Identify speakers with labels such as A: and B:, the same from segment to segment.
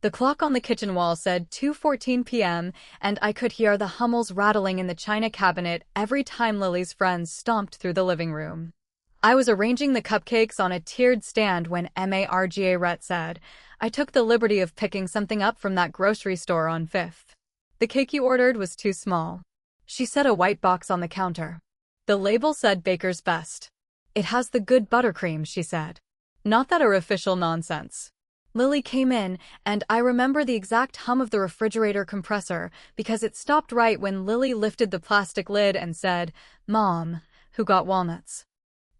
A: The clock on the kitchen wall said 2:14 p.m., and I could hear the Hummels rattling in the china cabinet every time Lily's friends stomped through the living room. I was arranging the cupcakes on a tiered stand when Margaret said, "I took the liberty of picking something up from that grocery store on Fifth. The cake you ordered was too small." She set a white box on the counter. The label said Baker's Best. "It has the good buttercream," she said. Not that artificial nonsense. Lily came in, and I remember the exact hum of the refrigerator compressor because it stopped right when Lily lifted the plastic lid and said, "Mom, who got walnuts?"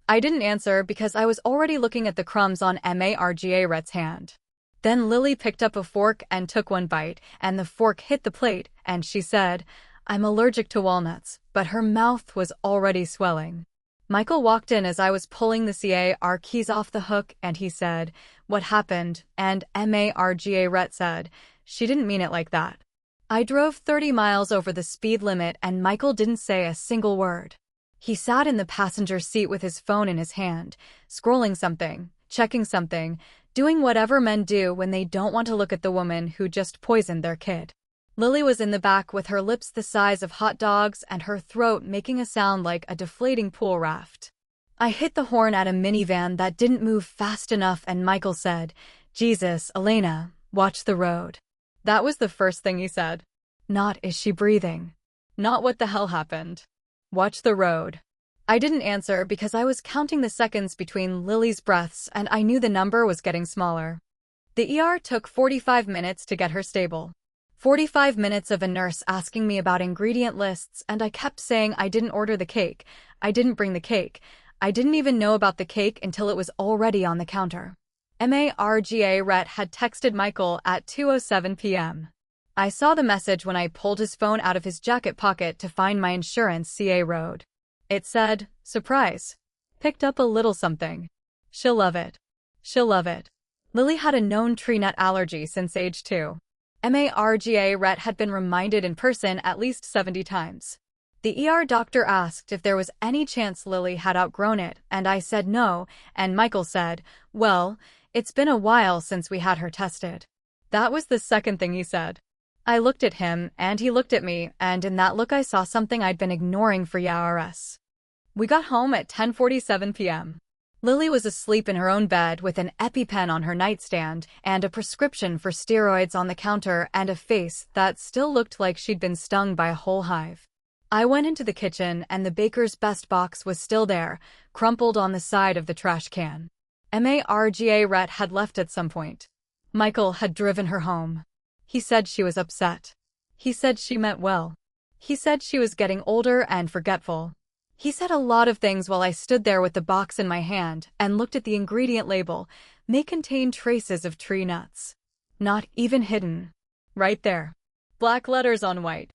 A: I didn't answer because I was already looking at the crumbs on Margaret's hand. Then Lily picked up a fork and took one bite, and the fork hit the plate, and she said, "I'm allergic to walnuts," but her mouth was already swelling. Michael walked in as I was pulling the car keys off the hook, and he said, "What happened?" And Margaret said, "She didn't mean it like that." I drove 30 miles over the speed limit, and Michael didn't say a single word. He sat in the passenger seat with his phone in his hand, scrolling something, checking something, doing whatever men do when they don't want to look at the woman who just poisoned their kid. Lily was in the back with her lips the size of hot dogs and her throat making a sound like a deflating pool raft. I hit the horn at a minivan that didn't move fast enough, and Michael said, "Jesus, Elena, watch the road." That was the first thing he said. Not, "Is she breathing?" Not, "What the hell happened?" Watch the road. I didn't answer because I was counting the seconds between Lily's breaths, and I knew the number was getting smaller. The ER took 45 minutes to get her stable. 45 minutes of a nurse asking me about ingredient lists, and I kept saying I didn't order the cake, I didn't bring the cake, I didn't even know about the cake until it was already on the counter. Margaret had texted Michael at 2:07 p.m. I saw the message when I pulled his phone out of his jacket pocket to find my insurance CA road. It said, "Surprise. Picked up a little something. She'll love it. She'll love it." Lily had a known tree nut allergy since age 2. Margaret had been reminded in person at least 70 times. The ER doctor asked if there was any chance Lily had outgrown it, and I said no, and Michael said, "Well, it's been a while since we had her tested." That was the second thing he said. I looked at him, and he looked at me, and in that look I saw something I'd been ignoring for years. We got home at 10:47 p.m. Lily was asleep in her own bed with an EpiPen on her nightstand and a prescription for steroids on the counter and a face that still looked like she'd been stung by a whole hive. I went into the kitchen, and the Baker's Best box was still there, crumpled on the side of the trash can. Margaret had left at some point. Michael had driven her home. He said she was upset. He said she meant well. He said she was getting older and forgetful. He said a lot of things while I stood there with the box in my hand and looked at the ingredient label. May contain traces of tree nuts. Not even hidden. Right there. Black letters on white.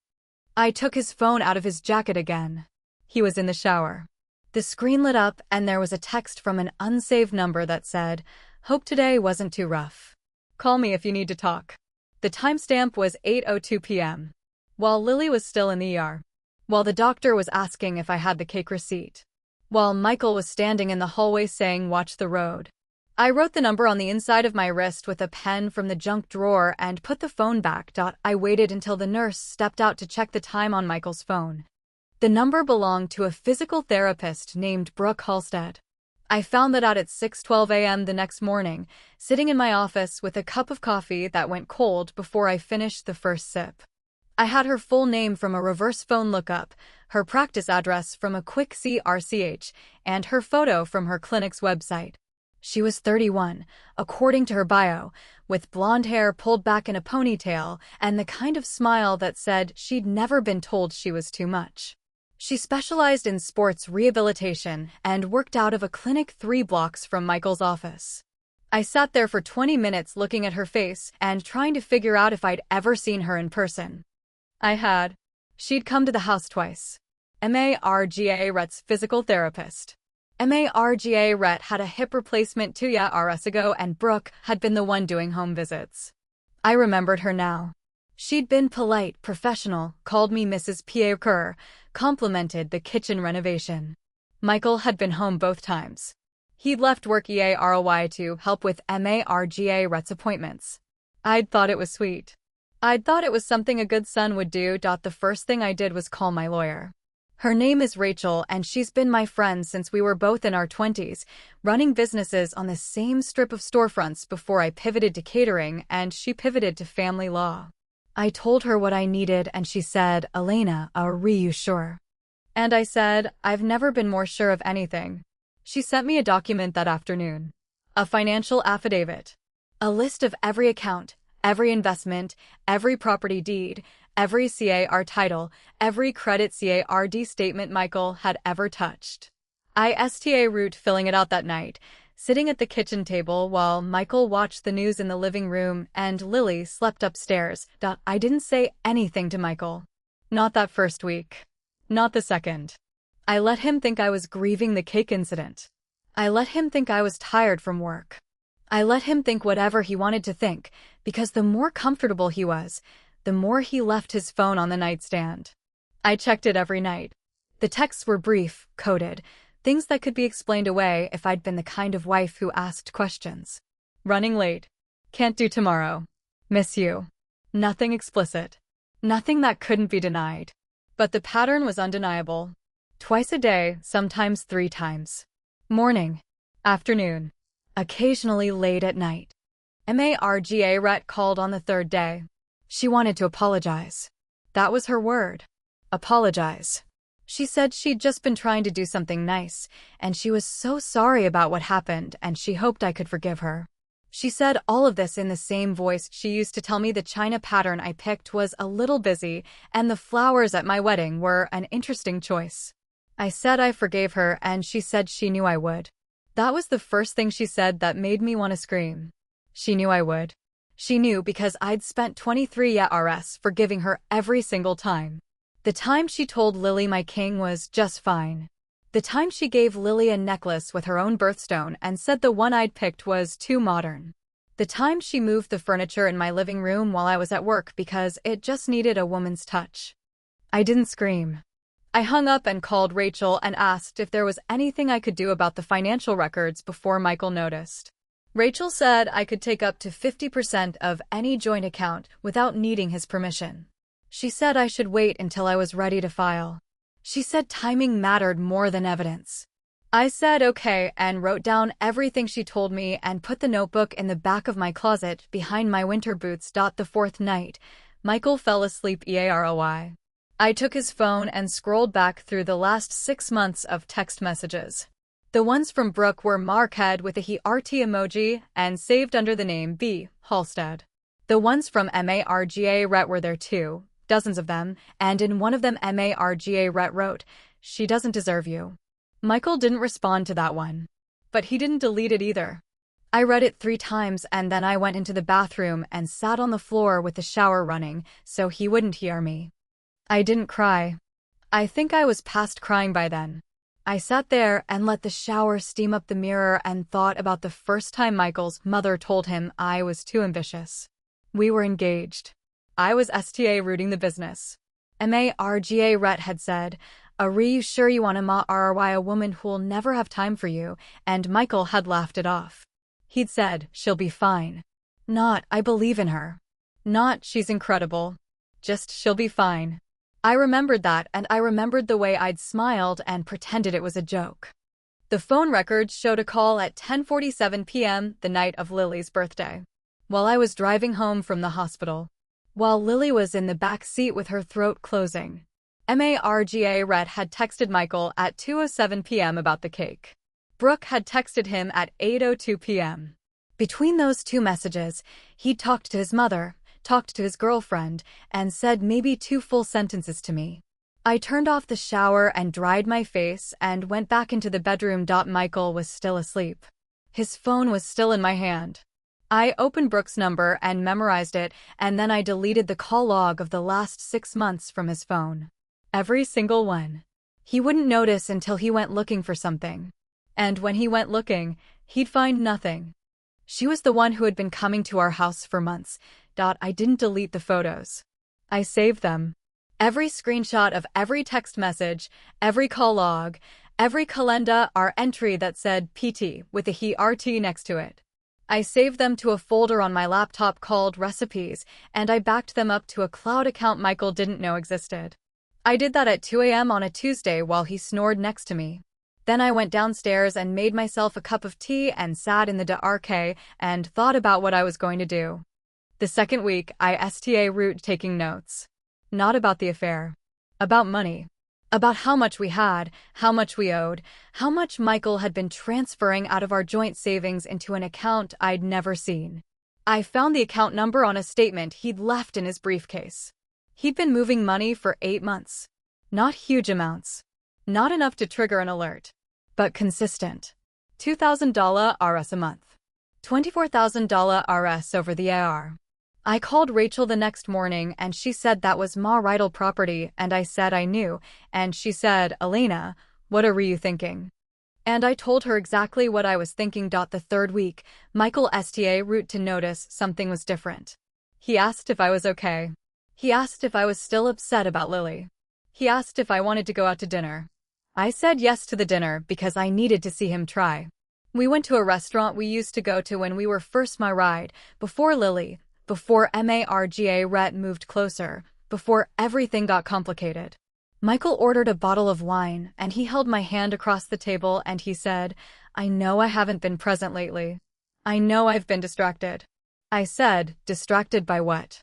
A: I took his phone out of his jacket again. He was in the shower. The screen lit up, and there was a text from an unsaved number that said, "Hope today wasn't too rough. Call me if you need to talk." The timestamp was 8:02 p.m. While Lily was still in the ER. While the doctor was asking if I had the cake receipt. While Michael was standing in the hallway saying, "Watch the road." I wrote the number on the inside of my wrist with a pen from the junk drawer and put the phone back. I waited until the nurse stepped out to check the time on Michael's phone. The number belonged to a physical therapist named Brooke Halstead. I found that out at 6:12 a.m. the next morning, sitting in my office with a cup of coffee that went cold before I finished the first sip. I had her full name from a reverse phone lookup, her practice address from a quick CRCH, and her photo from her clinic's website. She was 31, according to her bio, with blonde hair pulled back in a ponytail and the kind of smile that said she'd never been told she was too much. She specialized in sports rehabilitation and worked out of a clinic 3 blocks from Michael's office. I sat there for 20 minutes looking at her face and trying to figure out if I'd ever seen her in person. I had. She'd come to the house twice. Margaret's physical therapist. Margaret had a hip replacement 2 years ago, and Brooke had been the one doing home visits. I remembered her now. She'd been polite, professional, called me Mrs. Pierre, complimented the kitchen renovation. Michael had been home both times. He'd left work early to help with Margaret's appointments. I'd thought it was sweet. I'd thought it was something a good son would do. The first thing I did was call my lawyer. Her name is Rachel, and she's been my friend since we were both in our 20s, running businesses on the same strip of storefronts before I pivoted to catering and she pivoted to family law. I told her what I needed and she said, "Elena, are you sure?" And I said, "I've never been more sure of anything." She sent me a document that afternoon. A financial affidavit. A list of every account, every investment, every property deed, every CAR title, every credit card statement Michael had ever touched. I sta root filling it out that night, sitting at the kitchen table while Michael watched the news in the living room and Lily slept upstairs. I didn't say anything to Michael. Not that first week. Not the second. I let him think I was grieving the cake incident. I let him think I was tired from work. I let him think whatever he wanted to think, because the more comfortable he was, the more he left his phone on the nightstand. I checked it every night. The texts were brief, coded, things that could be explained away if I'd been the kind of wife who asked questions. Running late. Can't do tomorrow. Miss you. Nothing explicit. Nothing that couldn't be denied. But the pattern was undeniable. Twice a day, sometimes 3 times. Morning. Afternoon. Occasionally late at night. Margaret called on the 3rd day. She wanted to apologize. That was her word. Apologize. She said she'd just been trying to do something nice, and she was so sorry about what happened and she hoped I could forgive her. She said all of this in the same voice she used to tell me the china pattern I picked was a little busy and the flowers at my wedding were an interesting choice. I said I forgave her and she said she knew I would. That was the first thing she said that made me want to scream. She knew I would. She knew because I'd spent 23 years forgiving her every single time. The time she told Lily my king was just fine. The time she gave Lily a necklace with her own birthstone and said the one I'd picked was too modern. The time she moved the furniture in my living room while I was at work because it just needed a woman's touch. I didn't scream. I hung up and called Rachel and asked if there was anything I could do about the financial records before Michael noticed. Rachel said I could take up to 50% of any joint account without needing his permission. She said I should wait until I was ready to file. She said timing mattered more than evidence. I said okay and wrote down everything she told me and put the notebook in the back of my closet behind my winter boots. The 4th night, Michael fell asleep early. I took his phone and scrolled back through the last 6 months of text messages. The ones from Brooke were marked with a heart emoji and saved under the name B. Halstead. The ones from Margaret were there too, dozens of them, and in one of them Margaret wrote, "She doesn't deserve you." Michael didn't respond to that one. But he didn't delete it either. I read it 3 times and then I went into the bathroom and sat on the floor with the shower running so he wouldn't hear me. I didn't cry. I think I was past crying by then. I sat there and let the shower steam up the mirror and thought about the first time Michael's mother told him I was too ambitious. We were engaged. I was sta rooting the business. Margaret had said, "Are you sure you want to marry a woman who'll never have time for you?" And Michael had laughed it off. He'd said, "She'll be fine." Not, "I believe in her." Not, "She's incredible." Just, "She'll be fine." I remembered that, and I remembered the way I'd smiled and pretended it was a joke. The phone records showed a call at 10:47 p.m. the night of Lily's birthday. While I was driving home from the hospital. While Lily was in the back seat with her throat closing. Margaret had texted Michael at 2:07 p.m. about the cake. Brooke had texted him at 8:02 p.m. Between those 2 messages, he'd talked to his mother, talked to his girlfriend, and said maybe 2 full sentences to me. I turned off the shower and dried my face and went back into the bedroom. Michael was still asleep. His phone was still in my hand. I opened Brooke's number and memorized it, and then I deleted the call log of the last 6 months from his phone. Every single one. He wouldn't notice until he went looking for something. And when he went looking, he'd find nothing. She was the one who had been coming to our house for months. I didn't delete the photos. I saved them. Every screenshot of every text message, every call log, every calendar or entry that said PT with a heart next to it. I saved them to a folder on my laptop called Recipes, and I backed them up to a cloud account Michael didn't know existed. I did that at 2 a.m. on a Tuesday while he snored next to me. Then I went downstairs and made myself a cup of tea and sat in the dark and thought about what I was going to do. The second week, I sta route taking notes. Not about the affair. About money. About how much we had, how much we owed, how much Michael had been transferring out of our joint savings into an account I'd never seen. I found the account number on a statement he'd left in his briefcase. He'd been moving money for 8 months. Not huge amounts. Not enough to trigger an alert. But consistent. $2,000 RS a month. $24,000 RS over the AR. I called Rachel the next morning and she said that was Ma Rydell property and I said I knew, and she said, Elena, what are you thinking? And I told her exactly what I was thinking. The third week, Michael sta route to notice something was different. He asked if I was okay. He asked if I was still upset about Lily. He asked if I wanted to go out to dinner. I said yes to the dinner because I needed to see him try. We went to a restaurant we used to go to when we were first my ride, before Lily, before Marga Rhett moved closer, before everything got complicated. Michael ordered a bottle of wine, and he held my hand across the table and he said, I know I haven't been present lately. I know I've been distracted. I said, distracted by what?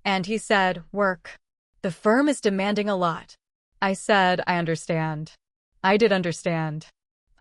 A: And he said, work. The firm is demanding a lot. I said, I understand. I did understand.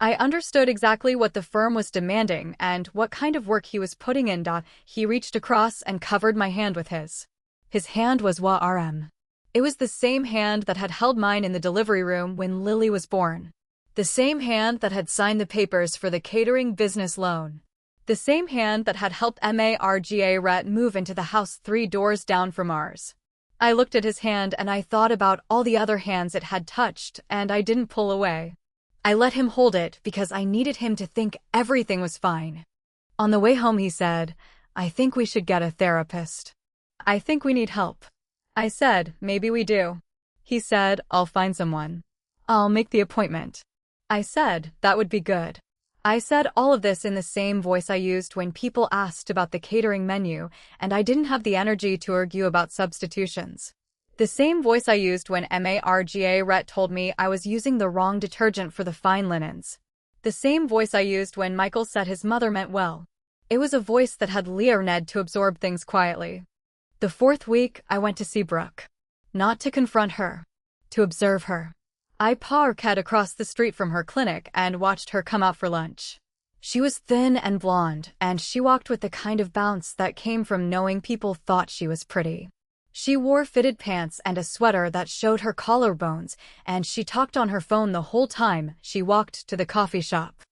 A: I understood exactly what the firm was demanding and what kind of work he was putting in. He reached across and covered my hand with his. His hand was RM. It was the same hand that had held mine in the delivery room when Lily was born. The same hand that had signed the papers for the catering business loan. The same hand that had helped Marga Rhett move into the house 3 doors down from ours. I looked at his hand and I thought about all the other hands it had touched, and I didn't pull away. I let him hold it because I needed him to think everything was fine. On the way home he said, I think we should get a therapist. I think we need help. I said, maybe we do. He said, I'll find someone. I'll make the appointment. I said, that would be good. I said all of this in the same voice I used when people asked about the catering menu, and I didn't have the energy to argue about substitutions. The same voice I used when Marga Rhett told me I was using the wrong detergent for the fine linens. The same voice I used when Michael said his mother meant well. It was a voice that had learned to absorb things quietly. The 4th week, I went to see Brooke. Not to confront her. To observe her. I parked across the street from her clinic and watched her come out for lunch. She was thin and blonde, and she walked with the kind of bounce that came from knowing people thought she was pretty. She wore fitted pants and a sweater that showed her collarbones, and she talked on her phone the whole time she walked to the coffee shop.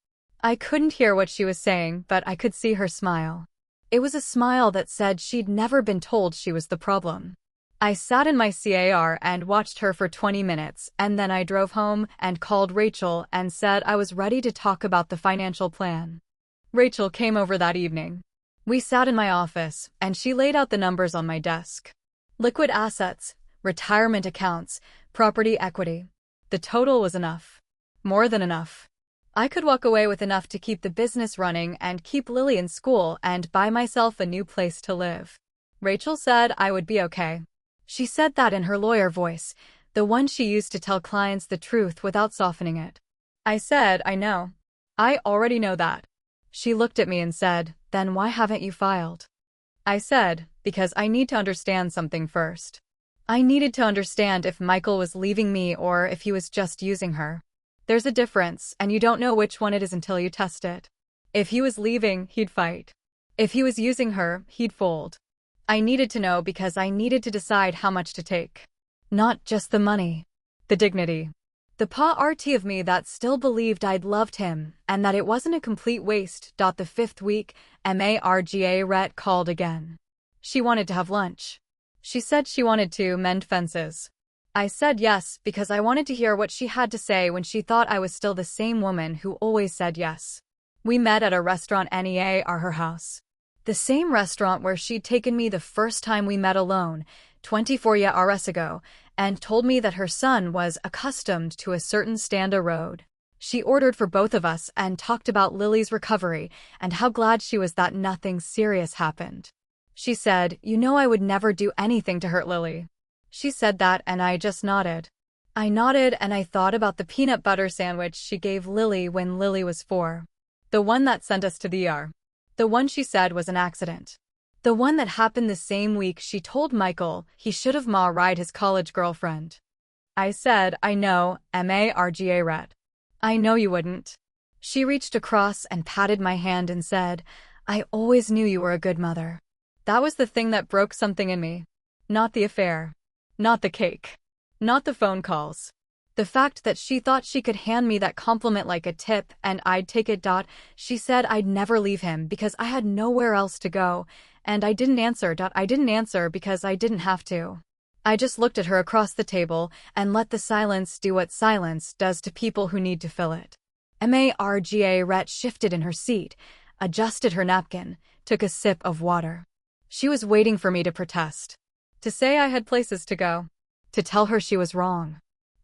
A: I couldn't hear what she was saying, but I could see her smile. It was a smile that said she'd never been told she was the problem. I sat in my car and watched her for 20 minutes, and then I drove home and called Rachel and said I was ready to talk about the financial plan. Rachel came over that evening. We sat in my office, and she laid out the numbers on my desk. Liquid assets, retirement accounts, property equity. The total was enough. More than enough. I could walk away with enough to keep the business running and keep Lily in school and buy myself a new place to live. Rachel said I would be okay. She said that in her lawyer voice, the one she used to tell clients the truth without softening it. I said, I know. I already know that. She looked at me and said, then why haven't you filed? I said, because I need to understand something first. I needed to understand if Michael was leaving me or if he was just using her. There's a difference, and you don't know which one it is until you test it. If he was leaving, he'd fight. If he was using her, he'd fold. I needed to know because I needed to decide how much to take. Not just the money. The dignity. The part of me that still believed I'd loved him, and that it wasn't a complete waste. The 5th week, Marga Rhett called again. She wanted to have lunch. She said she wanted to mend fences. I said yes because I wanted to hear what she had to say when she thought I was still the same woman who always said yes. We met at a restaurant near her house. The same restaurant where she'd taken me the first time we met alone, 24 years ago, and told me that her son was accustomed to a certain stand of road. She ordered for both of us and talked about Lily's recovery and how glad she was that nothing serious happened. She said, "You know I would never do anything to hurt Lily." She said that and I just nodded. I nodded and I thought about the peanut butter sandwich she gave Lily when Lily was 4. The one that sent us to the ER. The one she said was an accident. The one that happened the same week she told Michael he should have ride his college girlfriend. I said, "I know, Marga Rhett. I know you wouldn't." She reached across and patted my hand and said, "I always knew you were a good mother." That was the thing that broke something in me. Not the affair. Not the cake. Not the phone calls. The fact that she thought she could hand me that compliment like a tip and I'd take it. She said I'd never leave him because I had nowhere else to go, and I didn't answer. I didn't answer because I didn't have to. I just looked at her across the table and let the silence do what silence does to people who need to fill it. Marga Rhett shifted in her seat, adjusted her napkin, took a sip of water. She was waiting for me to protest. To say I had places to go. To tell her she was wrong.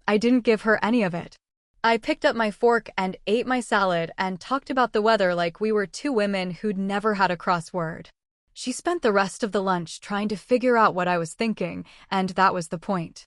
A: I didn't give her any of it. I picked up my fork and ate my salad and talked about the weather like we were two women who'd never had a crossword. She spent the rest of the lunch trying to figure out what I was thinking, and that was the point.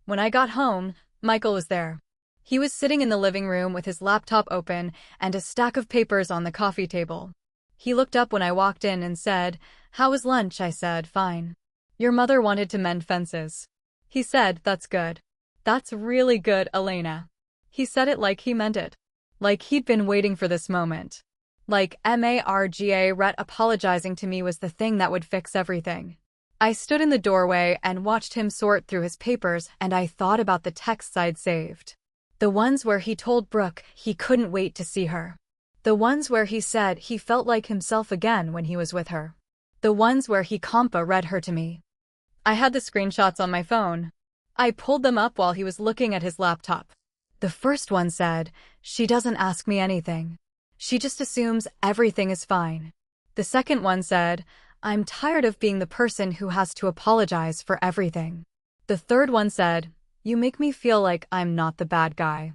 A: When I got home, Michael was there. He was sitting in the living room with his laptop open and a stack of papers on the coffee table. He looked up when I walked in and said, "How was lunch?" I said, "Fine. Your mother wanted to mend fences." He said, "That's good. That's really good, Elena." He said it like he meant it. Like he'd been waiting for this moment. Like Marga Rhett apologizing to me was the thing that would fix everything. I stood in the doorway and watched him sort through his papers, and I thought about the texts I'd saved. The ones where he told Brooke he couldn't wait to see her. The ones where he said he felt like himself again when he was with her. The ones where he read her to me. I had the screenshots on my phone. I pulled them up while he was looking at his laptop. The first one said, "She doesn't ask me anything. She just assumes everything is fine." The second one said, "I'm tired of being the person who has to apologize for everything." The third one said, "You make me feel like I'm not the bad guy."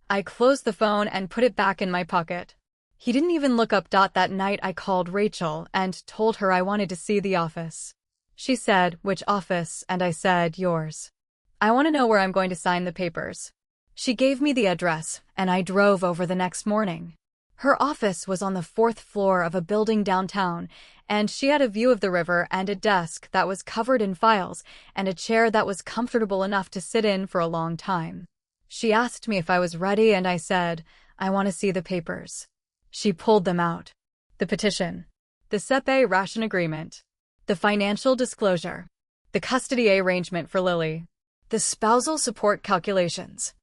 A: I closed the phone and put it back in my pocket. He didn't even look up. That night I called Rachel and told her I wanted to see the office. She said, "Which office?" And I said, "Yours. I want to know where I'm going to sign the papers." She gave me the address, and I drove over the next morning. Her office was on the 4th floor of a building downtown, and she had a view of the river and a desk that was covered in files and a chair that was comfortable enough to sit in for a long time. She asked me if I was ready, and I said, "I want to see the papers." She pulled them out. The petition. The separation agreement. The financial disclosure. The custody arrangement for Lily. The spousal support calculations.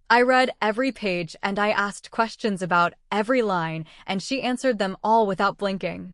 A: I read every page and I asked questions about every line, and she answered them all without blinking.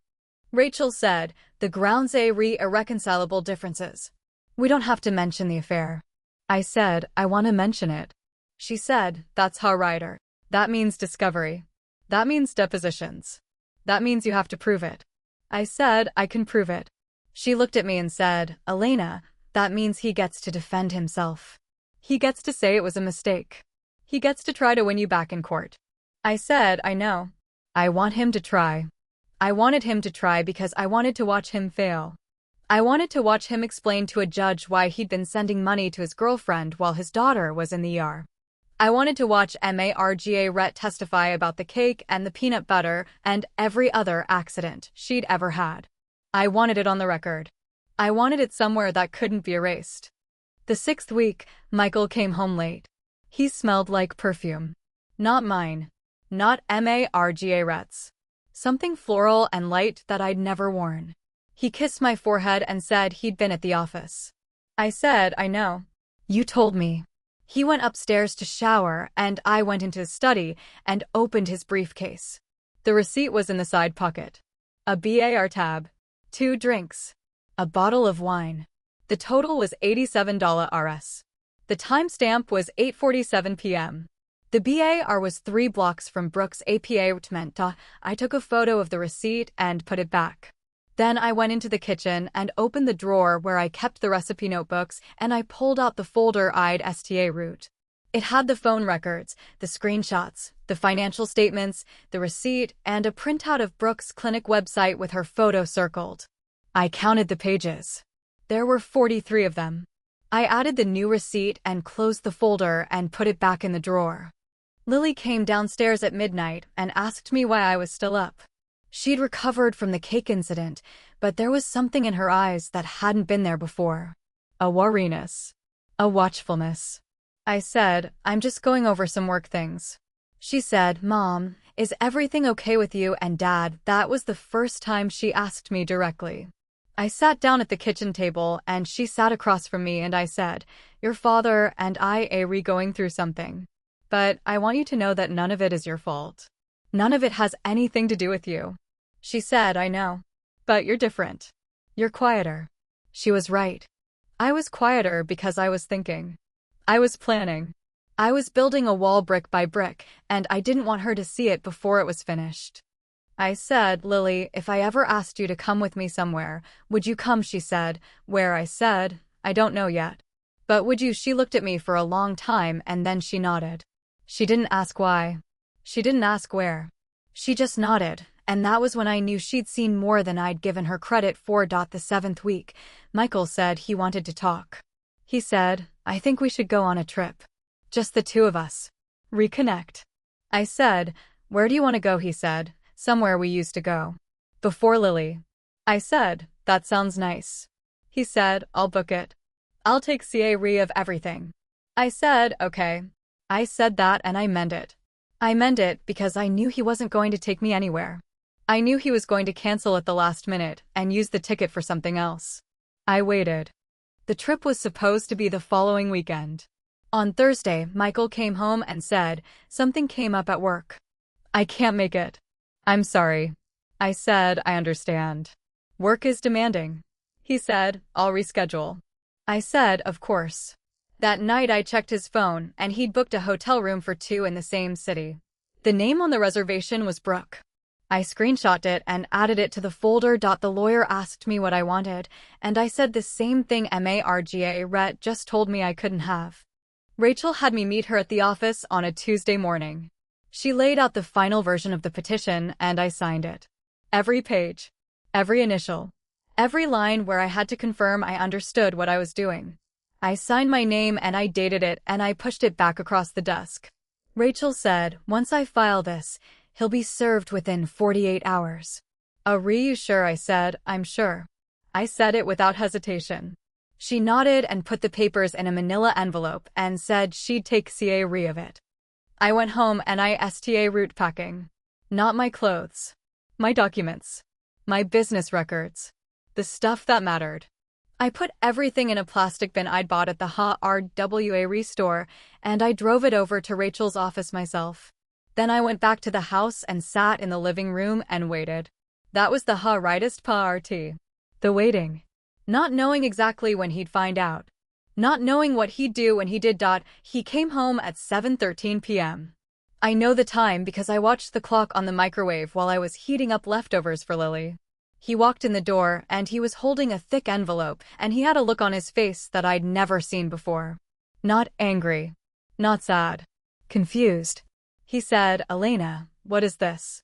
A: Rachel said, "The grounds irreconcilable differences. We don't have to mention the affair." I said, "I want to mention it." She said, "That's how writer. That means discovery. That means depositions. That means you have to prove it." I said, "I can prove it." She looked at me and said, "Elena, that means he gets to defend himself. He gets to say it was a mistake. He gets to try to win you back in court." I said, "I know. I want him to try. I wanted him to try because I wanted to watch him fail. I wanted to watch him explain to a judge why he'd been sending money to his girlfriend while his daughter was in the ER. I wanted to watch Marga Rhett testify about the cake and the peanut butter and every other accident she'd ever had. I wanted it on the record. I wanted it somewhere that couldn't be erased. The 6th week, Michael came home late. He smelled like perfume. Not mine. Not Marga Rhett's. Something floral and light that I'd never worn. He kissed my forehead and said he'd been at the office. I said, "I know. You told me." He went upstairs to shower, and I went into his study and opened his briefcase. The receipt was in the side pocket. A BAR tab. 2 drinks. A bottle of wine. The total was $87. The timestamp was 8:47 p.m. The BAR was 3 blocks from Brooke's apartment. I took a photo of the receipt and put it back. Then I went into the kitchen and opened the drawer where I kept the recipe notebooks, and I pulled out the folder I'd sta root. It had the phone records, the screenshots, the financial statements, the receipt, and a printout of Brooke's clinic website with her photo circled. I counted the pages. There were 43 of them. I added the new receipt and closed the folder and put it back in the drawer. Lily came downstairs at midnight and asked me why I was still up. She'd recovered from the cake incident, but there was something in her eyes that hadn't been there before. A wariness. A watchfulness. I said, I'm just going over some work things. She said, Mom, is everything okay with you and Dad? That was the first time she asked me directly. I sat down at the kitchen table and she sat across from me and I said, Your father and I are going through something. But I want you to know that none of it is your fault. None of it has anything to do with you. She said, I know. But you're different. You're quieter. She was right. I was quieter because I was thinking. I was planning. I was building a wall brick by brick, and I didn't want her to see it before it was finished. I said, Lily, if I ever asked you to come with me somewhere, would you come? She said, Where? I said, I don't know yet. But would you? She looked at me for a long time and then she nodded. She didn't ask why. She didn't ask where. She just nodded, and that was when I knew she'd seen more than I'd given her credit for. The 7th week, Michael said he wanted to talk. He said, I think we should go on a trip. Just the two of us. Reconnect. I said, Where do you want to go? He said, Somewhere we used to go. Before Lily. I said, That sounds nice. He said, I'll book it. I'll take care of everything. I said, Okay. I said that and I meant it. I meant it because I knew he wasn't going to take me anywhere. I knew he was going to cancel at the last minute and use the ticket for something else. I waited. The trip was supposed to be the following weekend. On Thursday, Michael came home and said, Something came up at work. I can't make it. I'm sorry. I said, I understand. Work is demanding. He said, I'll reschedule. I said, of course. That night I checked his phone and he'd booked a hotel room for 2 in the same city. The name on the reservation was Brooke. I screenshot it and added it to the folder. The lawyer asked me what I wanted, and I said the same thing Marga Rhett just told me I couldn't have. Rachel had me meet her at the office on a Tuesday morning. She laid out the final version of the petition and I signed it. Every page. Every initial. Every line where I had to confirm I understood what I was doing. I signed my name and I dated it and I pushed it back across the desk. Rachel said, Once I file this, he'll be served within 48 hours. Are you sure? I said, I'm sure. I said it without hesitation. She nodded and put the papers in a manila envelope and said she'd take care of it. I went home and I route packing. Not my clothes. My documents. My business records. The stuff that mattered. I put everything in a plastic bin I'd bought at the Hardware store, and I drove it over to Rachel's office myself. Then I went back to the house and sat in the living room and waited. That was the hardest part. The waiting. Not knowing exactly when he'd find out. Not knowing what he'd do when he did. He came home at 7:13 p.m. I know the time because I watched the clock on the microwave while I was heating up leftovers for Lily. He walked in the door and he was holding a thick envelope and he had a look on his face that I'd never seen before. Not angry. Not sad. Confused. He said, Elena, what is this?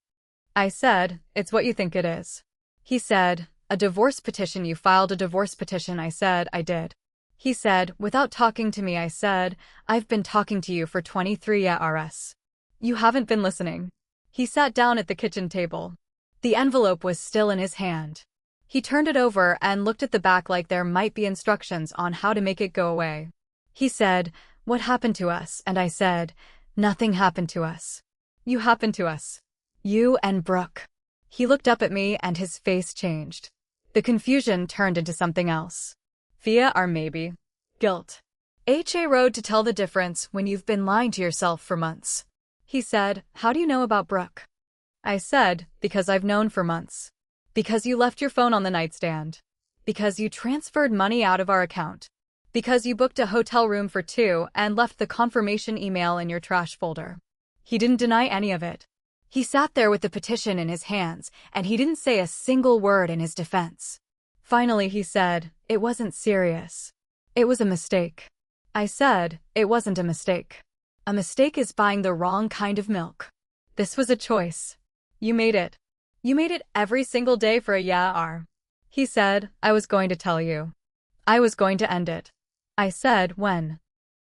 A: I said, It's what you think it is. He said, A divorce petition. You filed a divorce petition. I said, I did. He said, Without talking to me. I said, I've been talking to you for 23 years. You haven't been listening. He sat down at the kitchen table. The envelope was still in his hand. He turned it over and looked at the back like there might be instructions on how to make it go away. He said, What happened to us? And I said, Nothing happened to us. You happened to us. You and Brooke. He looked up at me and his face changed. The confusion turned into something else. Fear or maybe guilt. Road to tell the difference when you've been lying to yourself for months. He said, How do you know about Brooke? I said, Because I've known for months. Because you left your phone on the nightstand. Because you transferred money out of our account. Because you booked a hotel room for 2 and left the confirmation email in your trash folder. He didn't deny any of it. He sat there with the petition in his hands, and he didn't say a single word in his defense. Finally he said, It wasn't serious. It was a mistake. I said, It wasn't a mistake. A mistake is buying the wrong kind of milk. This was a choice. You made it. You made it every single day for a year. He said, I was going to tell you. I was going to end it. I said, when?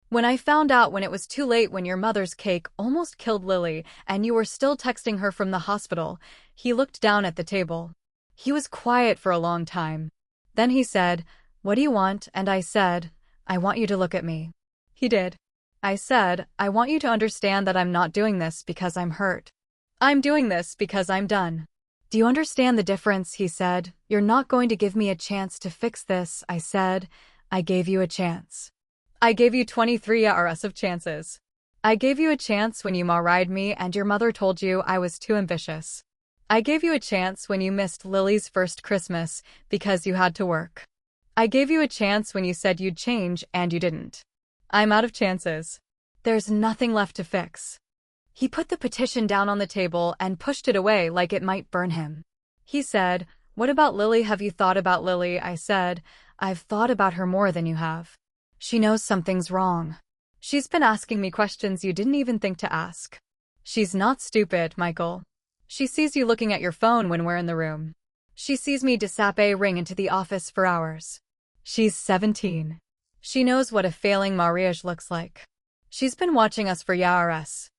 A: When I found out when it was too late, when your mother's cake almost killed Lily and you were still texting her from the hospital. He looked down at the table. He was quiet for a long time. Then he said, what do you want? And I said, I want you to look at me. He did. I said, I want you to understand that I'm not doing this because I'm hurt. I'm doing this because I'm done. Do you understand the difference? He said, you're not going to give me a chance to fix this. I said, I gave you a chance. I gave you 23 years of chances. I gave you a chance when you married me and your mother told you I was too ambitious. I gave you a chance when you missed Lily's first Christmas because you had to work. I gave you a chance when you said you'd change and you didn't. I'm out of chances. There's nothing left to fix. He put the petition down on the table and pushed it away like it might burn him. He said, what about Lily? Have you thought about Lily? I said, I've thought about her more than you have. She knows something's wrong. She's been asking me questions you didn't even think to ask. She's not stupid, Michael. She sees you looking at your phone when we're in the room. She sees me ring into the office for hours. She's 17. She knows what a failing marriage looks like. She's been watching us for years.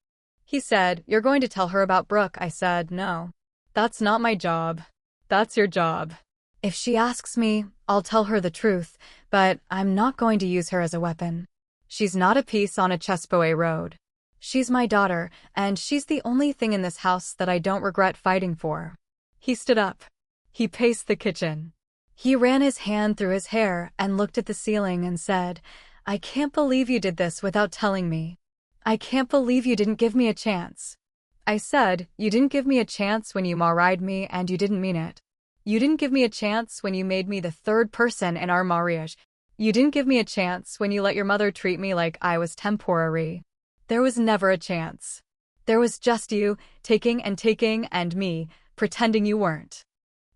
A: He said, you're going to tell her about Brooke? I said, no. That's not my job. That's your job. If she asks me, I'll tell her the truth, but I'm not going to use her as a weapon. She's not a piece on a chessboard. She's my daughter, and she's the only thing in this house that I don't regret fighting for. He stood up. He paced the kitchen. He ran his hand through his hair and looked at the ceiling and said, I can't believe you did this without telling me. I can't believe you didn't give me a chance. I said, you didn't give me a chance when you married me and you didn't mean it. You didn't give me a chance when you made me the third person in our marriage. You didn't give me a chance when you let your mother treat me like I was temporary. There was never a chance. There was just you, taking and me, pretending you weren't.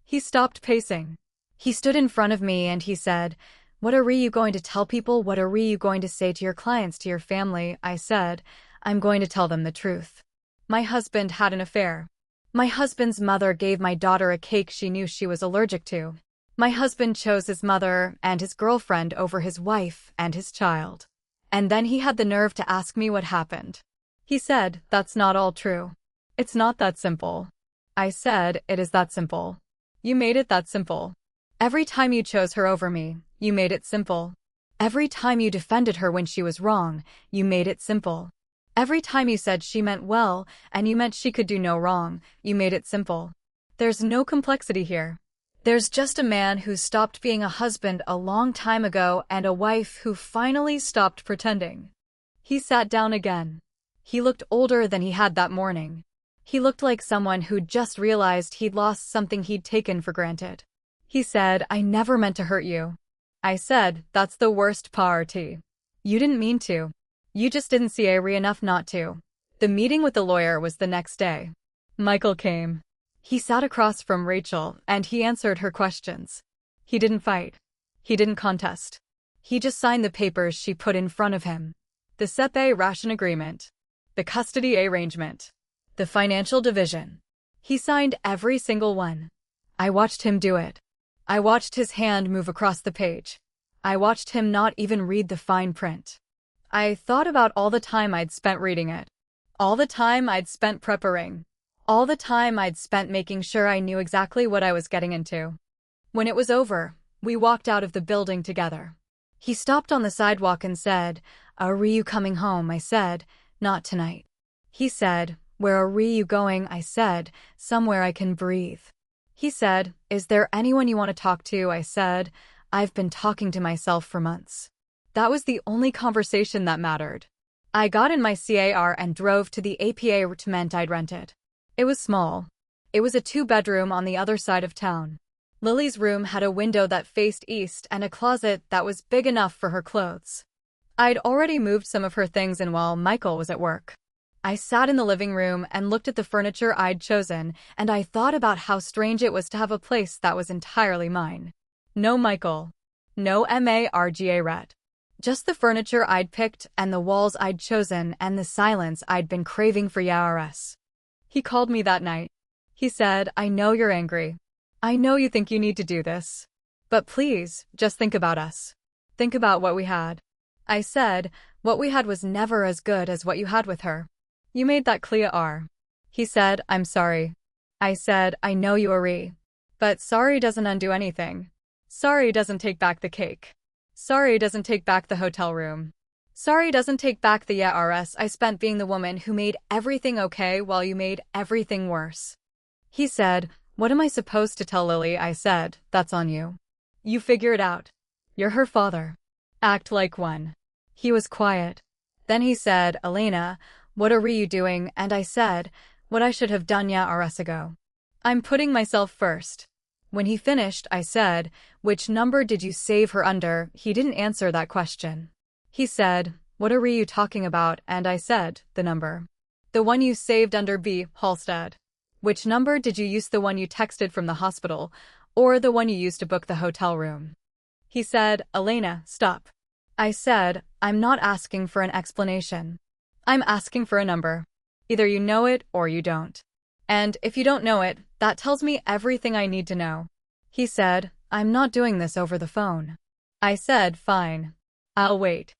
A: He stopped pacing. He stood in front of me and he said, what are you going to tell people? What are you going to say to your clients, to your family? I said, I'm going to tell them the truth. My husband had an affair. My husband's mother gave my daughter a cake she knew she was allergic to. My husband chose his mother and his girlfriend over his wife and his child. And then he had the nerve to ask me what happened. He said, that's not all true. It's not that simple. I said, it is that simple. You made it that simple. Every time you chose her over me, you made it simple. Every time you defended her when she was wrong, you made it simple. Every time you said she meant well, and you meant she could do no wrong, you made it simple. There's no complexity here. There's just a man who stopped being a husband a long time ago and a wife who finally stopped pretending. He sat down again. He looked older than he had that morning. He looked like someone who'd just realized he'd lost something he'd taken for granted. He said, I never meant to hurt you. I said, that's the worst part. You didn't mean to. You just didn't see enough not to. The meeting with the lawyer was the next day. Michael came. He sat across from Rachel, and he answered her questions. He didn't fight. He didn't contest. He just signed the papers she put in front of him. The separation agreement. The custody arrangement. The financial division. He signed every single one. I watched him do it. I watched his hand move across the page. I watched him not even read the fine print. I thought about all the time I'd spent reading it. All the time I'd spent preparing. All the time I'd spent making sure I knew exactly what I was getting into. When it was over, we walked out of the building together. He stopped on the sidewalk and said, are you coming home? I said, not tonight. He said, where are you going? I said, somewhere I can breathe. He said, is there anyone you want to talk to? I said, I've been talking to myself for months. That was the only conversation that mattered. I got in my car and drove to the apartment I'd rented. It was small. It was a 2-bedroom on the other side of town. Lily's room had a window that faced east and a closet that was big enough for her clothes. I'd already moved some of her things in while Michael was at work. I sat in the living room and looked at the furniture I'd chosen, and I thought about how strange it was to have a place that was entirely mine. No Michael. No Margaret. Just the furniture I'd picked and the walls I'd chosen and the silence I'd been craving for years. He called me that night. He said, I know you're angry. I know you think you need to do this. But please, just think about us. Think about what we had. I said, what we had was never as good as what you had with her. You made that clear. He said, I'm sorry. I said, I know you are. But sorry doesn't undo anything. Sorry doesn't take back the cake. Sorry doesn't take back the hotel room. Sorry doesn't take back the years I spent being the woman who made everything okay while you made everything worse. He said, what am I supposed to tell Lily? I said, that's on you. You figure it out. You're her father. Act like one. He was quiet. Then he said, Elena, what are you doing? And I said, what I should have done years ago. I'm putting myself first. When he finished, I said, which number did you save her under? He didn't answer that question. He said, what are you talking about? And I said, the number. The one you saved under B. Halstead. Which number did you use, the one you texted from the hospital, or the one you used to book the hotel room? He said, Elena, stop. I said, I'm not asking for an explanation. I'm asking for a number. Either you know it or you don't. And if you don't know it, that tells me everything I need to know. He said, I'm not doing this over the phone. I said, fine. I'll wait.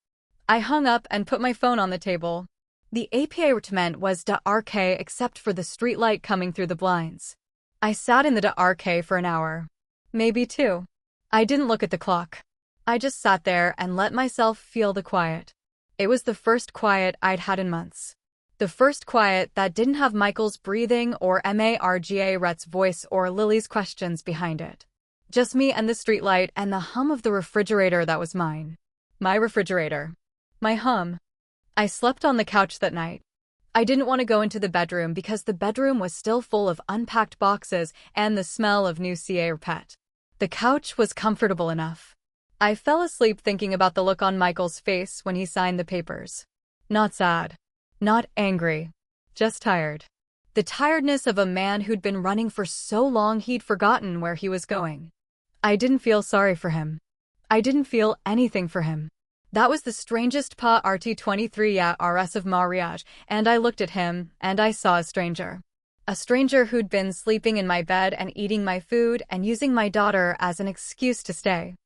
A: I hung up and put my phone on the table. The apartment was dark except for the streetlight coming through the blinds. I sat in the dark for an hour. Maybe 2. I didn't look at the clock. I just sat there and let myself feel the quiet. It was the first quiet I'd had in months. The first quiet that didn't have Michael's breathing or Margaret's voice or Lily's questions behind it. Just me and the streetlight and the hum of the refrigerator that was mine. My refrigerator. My hum. I slept on the couch that night. I didn't want to go into the bedroom because the bedroom was still full of unpacked boxes and the smell of new carpet. The couch was comfortable enough. I fell asleep thinking about the look on Michael's face when he signed the papers. Not sad. Not angry. Just tired. The tiredness of a man who'd been running for so long he'd forgotten where he was going. I didn't feel sorry for him. I didn't feel anything for him. That was the strangest part 23 years of marriage, and I looked at him, and I saw a stranger. A stranger who'd been sleeping in my bed and eating my food and using my daughter as an excuse to stay.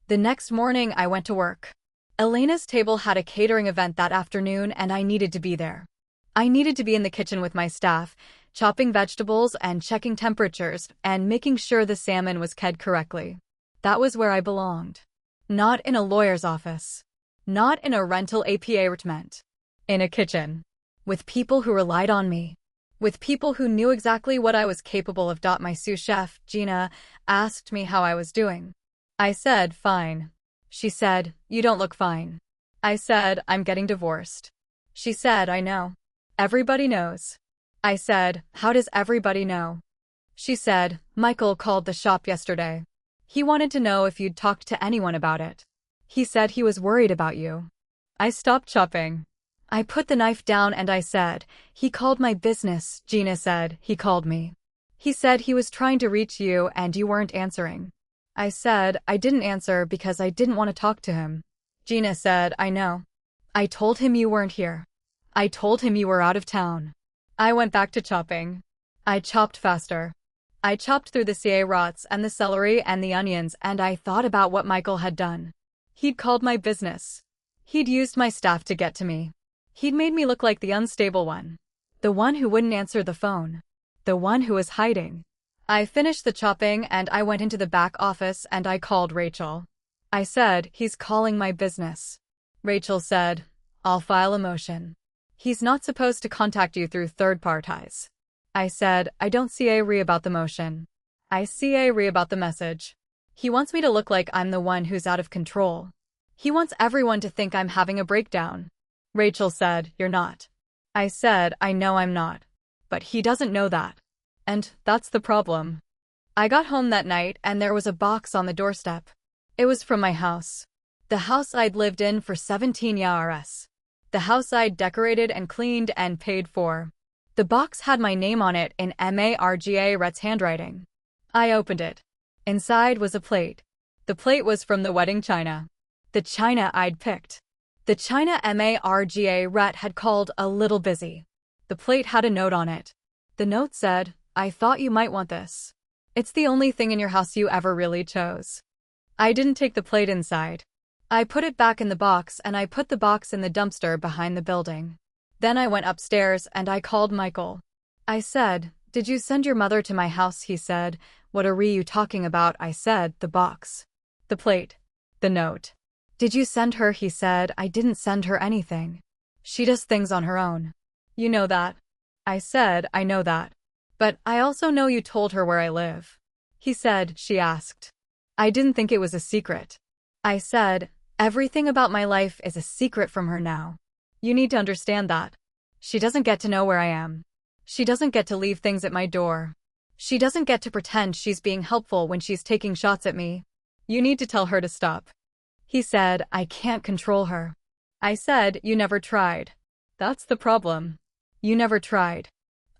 A: The next morning I went to work. Elena's table had a catering event that afternoon and I needed to be there. I needed to be in the kitchen with my staff, chopping vegetables and checking temperatures and making sure the salmon was kegged correctly. That was where I belonged. Not in a lawyer's office. Not in a rental apartment. In a kitchen. With people who relied on me. With people who knew exactly what I was capable of. My sous chef, Gina, asked me how I was doing. I said, fine. She said, you don't look fine. I said, I'm getting divorced. She said, I know. Everybody knows. I said, how does everybody know? She said, Michael called the shop yesterday. He wanted to know if you'd talked to anyone about it. He said he was worried about you. I stopped chopping. I put the knife down and I said, he called my business. Gina said, he called me. He said he was trying to reach you and you weren't answering. I said, I didn't answer because I didn't want to talk to him. Gina said, I know. I told him you weren't here. I told him you were out of town. I went back to chopping. I chopped faster. I chopped through the carrots and the celery and the onions and I thought about what Michael had done. He'd called my business. He'd used my staff to get to me. He'd made me look like the unstable one. The one who wouldn't answer the phone. The one who was hiding. I finished the chopping and I went into the back office and I called Rachel. I said, he's calling my business. Rachel said, I'll file a motion. He's not supposed to contact you through third parties. I said, I don't see about the motion. I see about the message. He wants me to look like I'm the one who's out of control. He wants everyone to think I'm having a breakdown. Rachel said, you're not. I said, I know I'm not. But he doesn't know that. And that's the problem. I got home that night and there was a box on the doorstep. It was from my house. The house I'd lived in for 17 years. The house I'd decorated and cleaned and paid for. The box had my name on it in Margaret's handwriting. I opened it. Inside was a plate. The plate was from the wedding china. The China I'd picked. The China Marga Ret had called a little busy. The plate had a note on it. The note said, "I thought you might want this. It's the only thing in your house you ever really chose." I didn't take the plate inside. I put it back in the box and I put the box in the dumpster behind the building. Then I went upstairs and I called Michael. I said, "Did you send your mother to my house?" He said, "What are you talking about?" I said, "The box. The plate. The note." "Did you send her?" He said, "I didn't send her anything. She does things on her own. You know that." I said, "I know that. But I also know you told her where I live." He said, "She asked." I didn't think it was a secret. I said, "Everything about my life is a secret from her now. You need to understand that. She doesn't get to know where I am. She doesn't get to leave things at my door. She doesn't get to pretend she's being helpful when she's taking shots at me. You need to tell her to stop." He said, "I can't control her." I said, "You never tried. That's the problem. You never tried."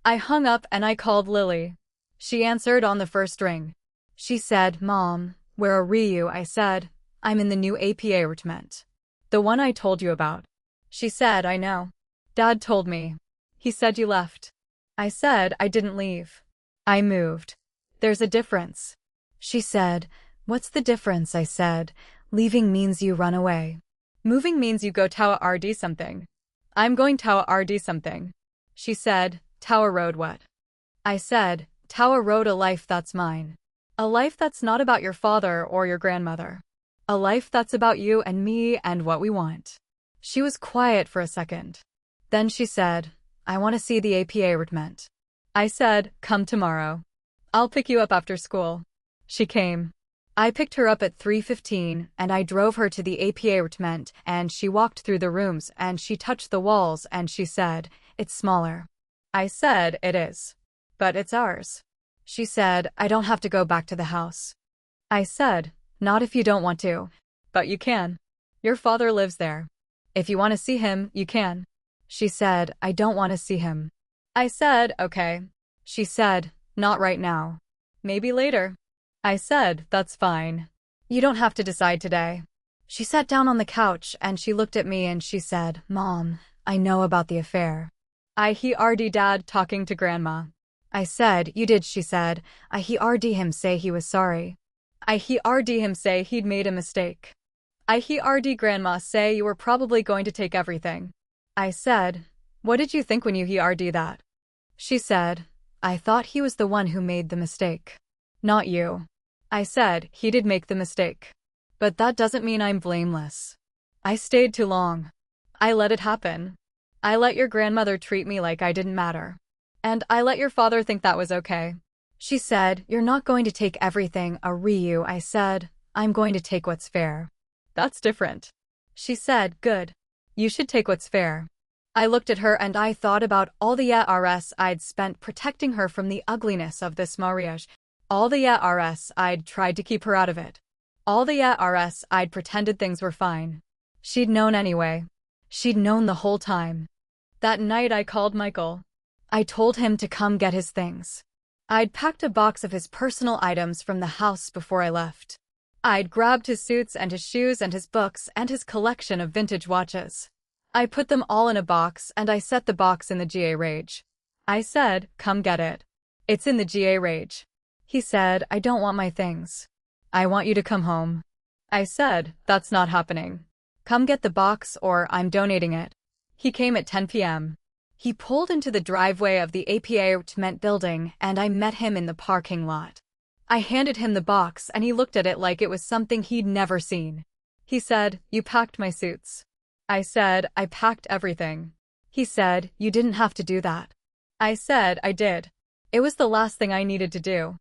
A: I hung up and I called Lily. She answered on the first ring. She said, "Mom, where are you?" I said, "I'm in the new apartment. The one I told you about." She said, "I know. Dad told me. He said you left." I said, "I didn't leave. I moved. There's a difference." She said, "What's the difference?" I said, "Leaving means you run away. Moving means you go Tower RD something. I'm going Tower RD something." She said, "Tower Road what?" I said, "Tower Road, a life that's mine. A life that's not about your father or your grandmother. A life that's about you and me and what we want." She was quiet for a second. Then she said, "I want to see the apartment." I said, "Come tomorrow. I'll pick you up after school." She came. I picked her up at 3:15 and I drove her to the apartment and she walked through the rooms and she touched the walls and she said, "It's smaller." I said, "It is. But it's ours." She said, "I don't have to go back to the house." I said, "Not if you don't want to. But you can. Your father lives there. If you want to see him, you can." She said, "I don't want to see him." I said, "Okay." She said, "Not right now. Maybe later." I said, "That's fine. You don't have to decide today." She sat down on the couch and she looked at me and she said, "Mom, I know about the affair. I heard Dad talking to Grandma." I said, "You did?" She said, "I heard him say he was sorry. I heard him say he'd made a mistake. I heard Grandma say you were probably going to take everything." I said, "What did you think when you heard that?" She said, "I thought he was the one who made the mistake. Not you." I said, "He did make the mistake. But that doesn't mean I'm blameless. I stayed too long. I let it happen. I let your grandmother treat me like I didn't matter. And I let your father think that was okay." She said, "You're not going to take everything, Ryu." I said, "I'm going to take what's fair." "That's different." She said, "Good. You should take what's fair." I looked at her and I thought about all the years I'd spent protecting her from the ugliness of this marriage. All the years I'd tried to keep her out of it. All the years I'd pretended things were fine. She'd known anyway. She'd known the whole time. That night I called Michael. I told him to come get his things. I'd packed a box of his personal items from the house before I left. I'd grabbed his suits and his shoes and his books and his collection of vintage watches. I put them all in a box and I set the box in the garage. I said, "Come get it. It's in the garage." He said, "I don't want my things. I want you to come home." I said, "That's not happening. Come get the box or I'm donating it." He came at 10 p.m. He pulled into the driveway of the apartment building and I met him in the parking lot. I handed him the box and he looked at it like it was something he'd never seen. He said, "You packed my suits." I said, "I packed everything." He said, "You didn't have to do that." I said, "I did. It was the last thing I needed to do."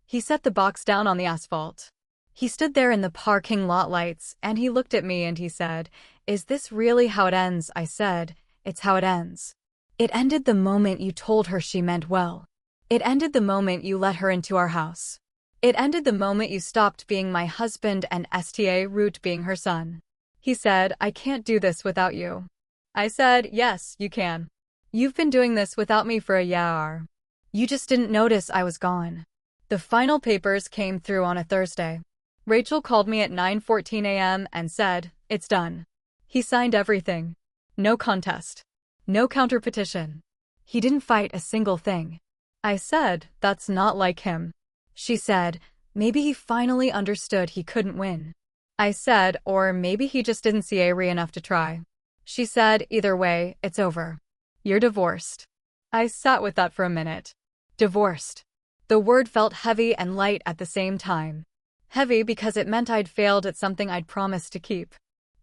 A: He set the box down on the asphalt. He stood there in the parking lot lights and he looked at me and he said, "Is this really how it ends?" I said, "It's how it ends. It ended the moment you told her she meant well. It ended the moment you let her into our house. It ended the moment you stopped being my husband and sta root being her son." He said, "I can't do this without you." I said, "Yes, you can. You've been doing this without me for a year. You just didn't notice I was gone." The final papers came through on a Thursday. Rachel called me at 9:14 a.m. and said, It's done. He signed everything. No contest. No counterpetition. He didn't fight a single thing. I said, that's not like him. She said, maybe he finally understood he couldn't win. I said, or maybe he just didn't see Ari enough to try. She said, either way, it's over. You're divorced. I sat with that for a minute. Divorced. The word felt heavy and light at the same time. Heavy because it meant I'd failed at something I'd promised to keep.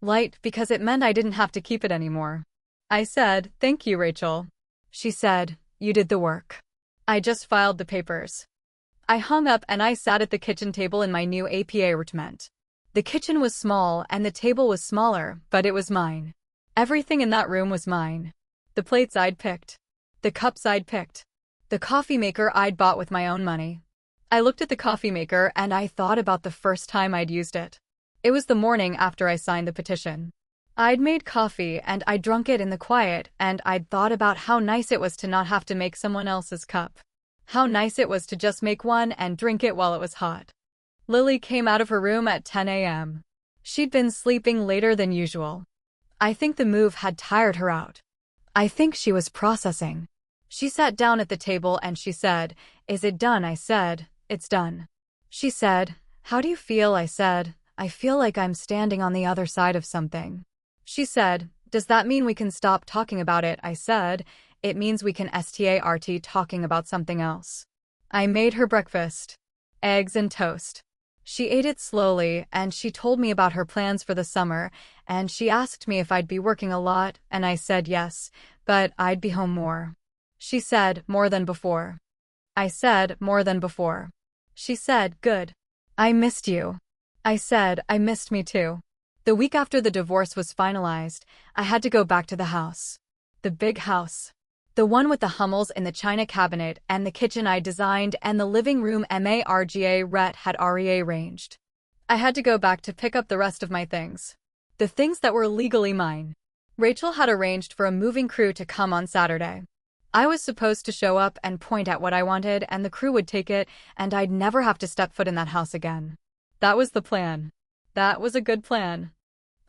A: Light because it meant I didn't have to keep it anymore. I said, thank you, Rachel. She said, you did the work. I just filed the papers. I hung up and I sat at the kitchen table in my new APA apartment. The kitchen was small and the table was smaller, but it was mine. Everything in that room was mine. The plates I'd picked. The cups I'd picked. The coffee maker I'd bought with my own money. I looked at the coffee maker and I thought about the first time I'd used it. It was the morning after I signed the petition. I'd made coffee and I'd drunk it in the quiet, and I'd thought about how nice it was to not have to make someone else's cup. How nice it was to just make one and drink it while it was hot. Lily came out of her room at 10 a.m. She'd been sleeping later than usual. I think the move had tired her out. I think she was processing. She sat down at the table and she said, "Is it done?" I said, "It's done." She said, "How do you feel?" I said, "I feel like I'm standing on the other side of something." She said, "Does that mean we can stop talking about it?" I said, "It means we can start talking about something else." I made her breakfast. Eggs and toast. She ate it slowly, and she told me about her plans for the summer, and she asked me if I'd be working a lot, and I said yes, but I'd be home more. She said, "More than before." I said, "More than before." She said, "Good. I missed you." I said, "I missed me too." The week after the divorce was finalized, I had to go back to the house. The big house. The one with the Hummels in the china cabinet and the kitchen I designed and the living room Marga Rhett had already arranged. I had to go back to pick up the rest of my things. The things that were legally mine. Rachel had arranged for a moving crew to come on Saturday. I was supposed to show up and point at what I wanted, and the crew would take it, and I'd never have to step foot in that house again. That was the plan. That was a good plan.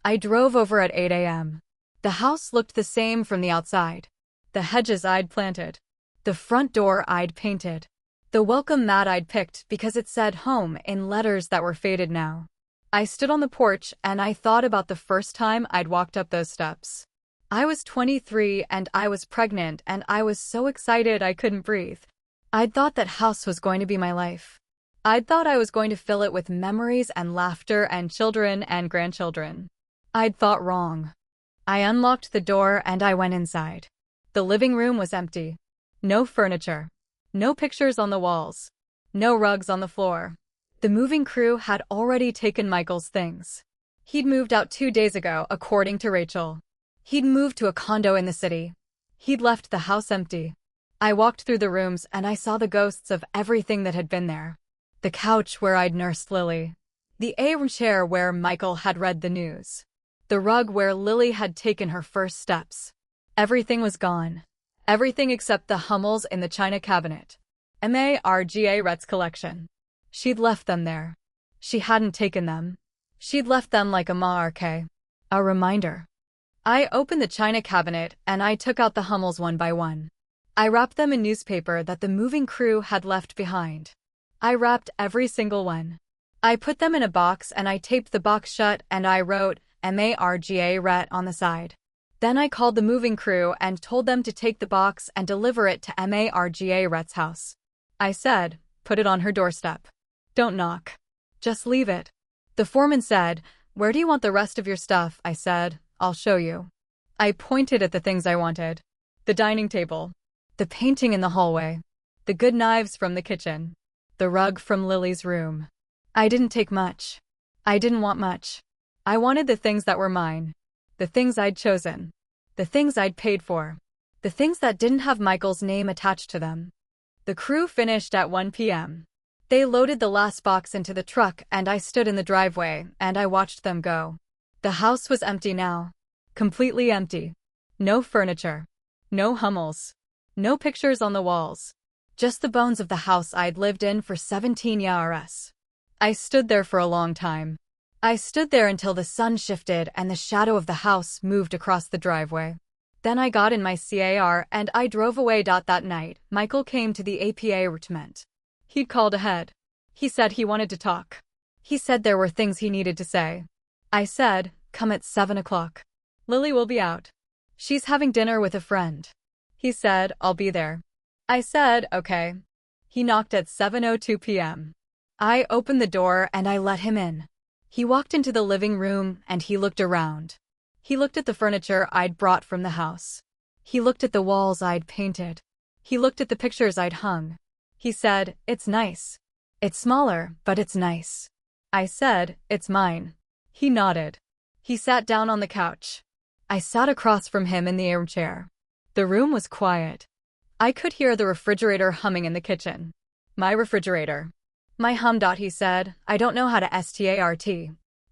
A: I drove over at 8 a.m. The house looked the same from the outside. The hedges I'd planted. The front door I'd painted. The welcome mat I'd picked because it said home in letters that were faded now. I stood on the porch and I thought about the first time I'd walked up those steps. I was 23 and I was pregnant and I was so excited I couldn't breathe. I'd thought that house was going to be my life. I'd thought I was going to fill it with memories and laughter and children and grandchildren. I'd thought wrong. I unlocked the door and I went inside. The living room was empty. No furniture. No pictures on the walls. No rugs on the floor. The moving crew had already taken Michael's things. He'd moved out 2 days ago, according to Rachel. He'd moved to a condo in the city. He'd left the house empty. I walked through the rooms and I saw the ghosts of everything that had been there. The couch where I'd nursed Lily. The armchair where Michael had read the news. The rug where Lily had taken her first steps. Everything was gone. Everything except the Hummels in the china cabinet. Marga Rhett's collection. She'd left them there. She hadn't taken them. She'd left them like a marque. A reminder. I opened the china cabinet and I took out the Hummels one by one. I wrapped them in newspaper that the moving crew had left behind. I wrapped every single one. I put them in a box and I taped the box shut and I wrote Marga Rhett on the side. Then I called the moving crew and told them to take the box and deliver it to Marga Rhett's house. I said, "Put it on her doorstep. Don't knock. Just leave it." The foreman said, "Where do you want the rest of your stuff?" I said, "I'll show you." I pointed at the things I wanted. The dining table. The painting in the hallway. The good knives from the kitchen. The rug from Lily's room. I didn't take much. I didn't want much. I wanted the things that were mine. The things I'd chosen. The things I'd paid for. The things that didn't have Michael's name attached to them. The crew finished at 1 p.m. They loaded the last box into the truck and I stood in the driveway and I watched them go. The house was empty now. Completely empty. No furniture. No Hummels. No pictures on the walls. Just the bones of the house I'd lived in for 17 years. I stood there for a long time. I stood there until the sun shifted and the shadow of the house moved across the driveway. Then I got in my car and I drove away. That night, Michael came to the apartment. He'd called ahead. He said he wanted to talk. He said there were things he needed to say. I said, come at 7 o'clock. Lily will be out. She's having dinner with a friend. He said, I'll be there. I said, okay. He knocked at 7:02 p.m. I opened the door and I let him in. He walked into the living room and he looked around. He looked at the furniture I'd brought from the house. He looked at the walls I'd painted. He looked at the pictures I'd hung. He said, it's nice. It's smaller, but it's nice. I said, it's mine. He nodded. He sat down on the couch. I sat across from him in the armchair. The room was quiet. I could hear the refrigerator humming in the kitchen. My refrigerator. My hum. He said, I don't know how to start.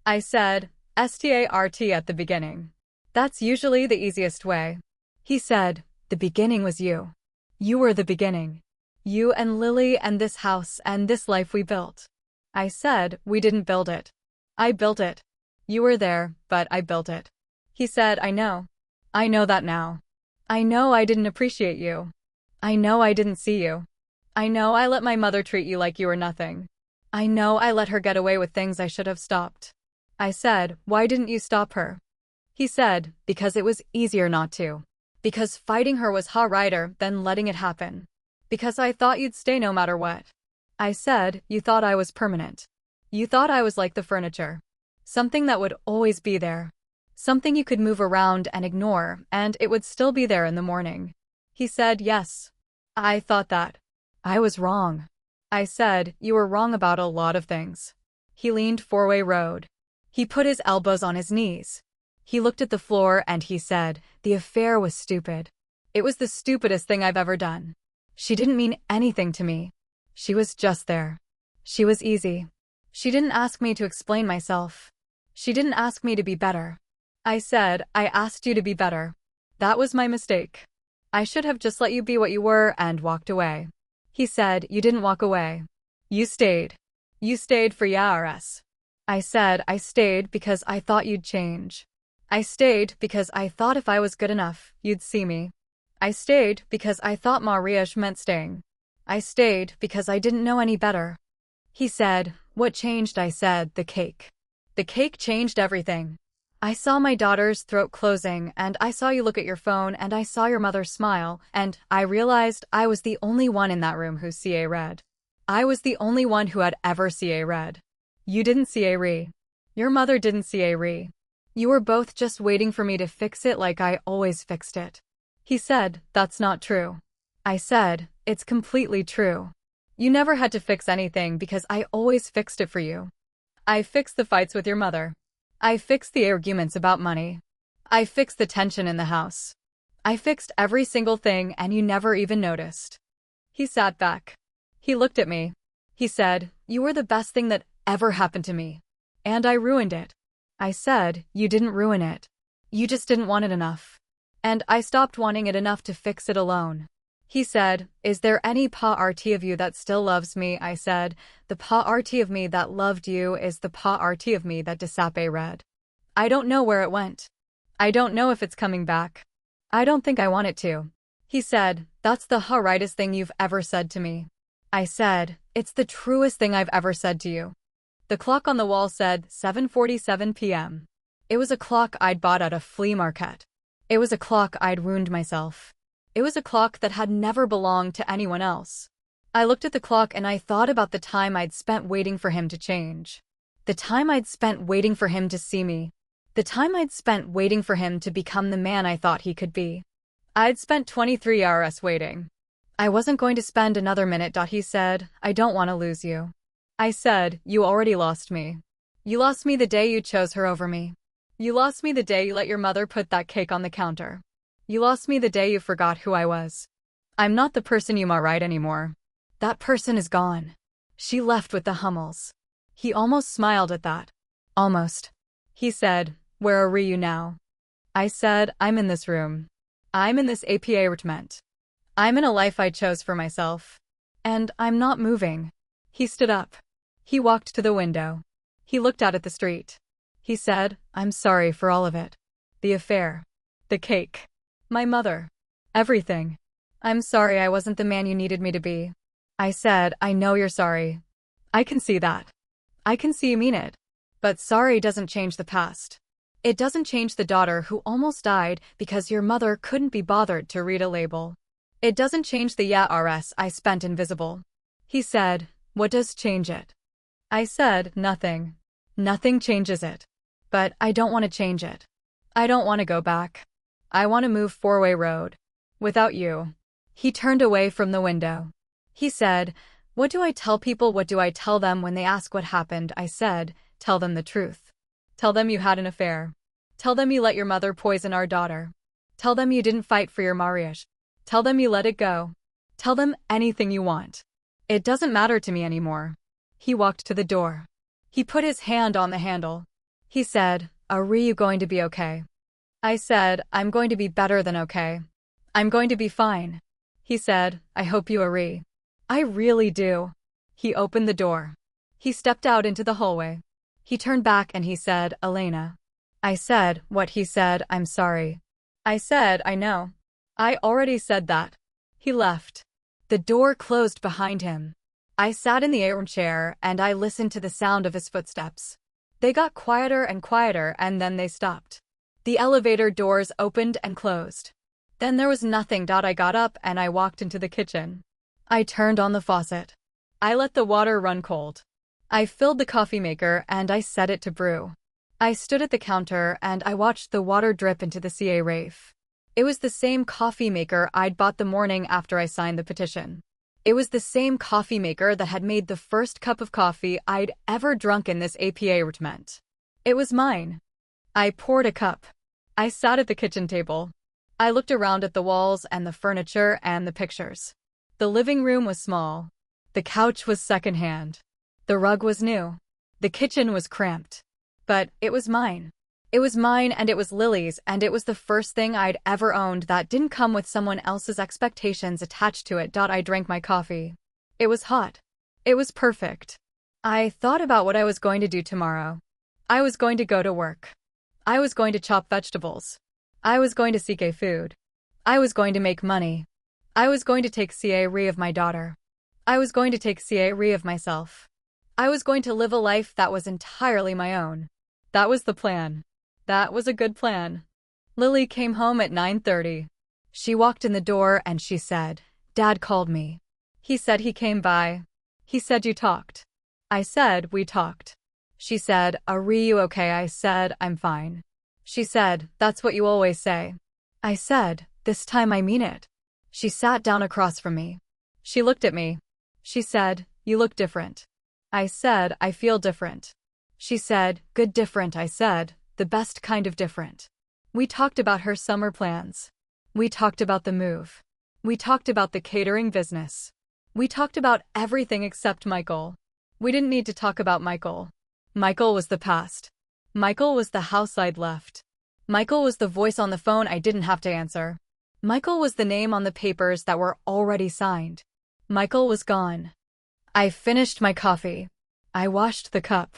A: I said, start at the beginning. That's usually the easiest way. He said, the beginning was you. You were the beginning. You and Lily and this house and this life we built. I said, we didn't build it. I built it. You were there, but I built it. He said, I know. I know that now. I know I didn't appreciate you. I know I didn't see you. I know I let my mother treat you like you were nothing. I know I let her get away with things I should have stopped. I said, why didn't you stop her? He said, because it was easier not to. Because fighting her was harder than letting it happen. Because I thought you'd stay no matter what. I said, you thought I was permanent. You thought I was like the furniture. Something that would always be there. Something you could move around and ignore, and it would still be there in the morning. He said, yes. I thought that. I was wrong. I said, you were wrong about a lot of things. He leaned forward. He put his elbows on his knees. He looked at the floor and he said, the affair was stupid. It was the stupidest thing I've ever done. She didn't mean anything to me. She was just there. She was easy. She didn't ask me to explain myself. She didn't ask me to be better. I said, I asked you to be better. That was my mistake. I should have just let you be what you were and walked away. He said, you didn't walk away. You stayed. You stayed for years. I said, I stayed because I thought you'd change. I stayed because I thought if I was good enough, you'd see me. I stayed because I thought marriage meant staying. I stayed because I didn't know any better. He said, what changed? I said, the cake. The cake changed everything. I saw my daughter's throat closing, and I saw you look at your phone, and I saw your mother smile, and I realized I was the only one in that room who read. I was the only one who had ever read. You didn't read. Your mother didn't read. You were both just waiting for me to fix it like I always fixed it. He said, that's not true. I said, it's completely true. You never had to fix anything because I always fixed it for you. I fixed the fights with your mother. I fixed the arguments about money. I fixed the tension in the house. I fixed every single thing and you never even noticed. He sat back. He looked at me. He said, you were the best thing that ever happened to me. And I ruined it. I said, you didn't ruin it. You just didn't want it enough. And I stopped wanting it enough to fix it alone. He said, is there any part of you that still loves me? I said, the part of me that loved you is the part of me that disappeared. I don't know where it went. I don't know if it's coming back. I don't think I want it to. He said, that's the hardest thing you've ever said to me. I said, it's the truest thing I've ever said to you. The clock on the wall said 7:47 p.m. It was a clock I'd bought at a flea market. It was a clock I'd ruined myself. It was a clock that had never belonged to anyone else. I looked at the clock and I thought about the time I'd spent waiting for him to change. The time I'd spent waiting for him to see me. The time I'd spent waiting for him to become the man I thought he could be. I'd spent 23 hours waiting. I wasn't going to spend another minute. He said, I don't want to lose you. I said, you already lost me. You lost me the day you chose her over me. You lost me the day you let your mother put that cake on the counter. You lost me the day you forgot who I was. I'm not the person you married anymore. That person is gone. She left with the Hummels. He almost smiled at that. Almost. He said, where are you now? I said, I'm in this room. I'm in this apartment. I'm in a life I chose for myself. And I'm not moving. He stood up. He walked to the window. He looked out at the street. He said, I'm sorry for all of it. The affair. The cake. My mother. Everything. I'm sorry I wasn't the man you needed me to be. I said, I know you're sorry. I can see that. I can see you mean it. But sorry doesn't change the past. It doesn't change the daughter who almost died because your mother couldn't be bothered to read a label. It doesn't change the Rs I spent invisible. He said, what does change it? I said, nothing. Nothing changes it. But I don't want to change it. I don't want to go back. I want to move four-way road. Without you. He turned away from the window. He said, what do I tell people? What do I tell them when they ask what happened? I said, tell them the truth. Tell them you had an affair. Tell them you let your mother poison our daughter. Tell them you didn't fight for your Mariusz. Tell them you let it go. Tell them anything you want. It doesn't matter to me anymore. He walked to the door. He put his hand on the handle. He said, are you going to be okay? I said, I'm going to be better than okay. I'm going to be fine. He said, I hope you are. I really do. He opened the door. He stepped out into the hallway. He turned back and he said, Elena. I said, what? He said, I'm sorry. I said, I know. I already said that. He left. The door closed behind him. I sat in the armchair and I listened to the sound of his footsteps. They got quieter and then they stopped. The elevator doors opened and closed. Then there was nothing. I got up and I walked into the kitchen. I turned on the faucet. I let the water run cold. I filled the coffee maker and I set it to brew. I stood at the counter and I watched the water drip into the carafe. It was the same coffee maker I'd bought the morning after I signed the petition. It was the same coffee maker that had made the first cup of coffee I'd ever drunk in this apartment. It was mine. I poured a cup. I sat at the kitchen table. I looked around at the walls and the furniture and the pictures. The living room was small. The couch was secondhand. The rug was new. The kitchen was cramped. But it was mine. It was mine and it was Lily's and it was the first thing I'd ever owned that didn't come with someone else's expectations attached to it. I drank my coffee. It was hot. It was perfect. I thought about what I was going to do tomorrow. I was going to go to work. I was going to chop vegetables. I was going to seek a food. I was going to make money. I was going to take care of my daughter. I was going to take care of myself. I was going to live a life that was entirely my own. That was the plan. That was a good plan. Lily came home at 9:30. She walked in the door and she said, Dad called me. He said he came by. He said you talked. I said we talked. She said, are you okay? I said, I'm fine. She said, that's what you always say. I said, this time I mean it. She sat down across from me. She looked at me. She said, you look different. I said, I feel different. She said, good different. I said, the best kind of different. We talked about her summer plans. We talked about the move. We talked about the catering business. We talked about everything except Michael. We didn't need to talk about Michael. Michael was the past. Michael was the house I'd left. Michael was the voice on the phone I didn't have to answer. Michael was the name on the papers that were already signed. Michael was gone. I finished my coffee. I washed the cup.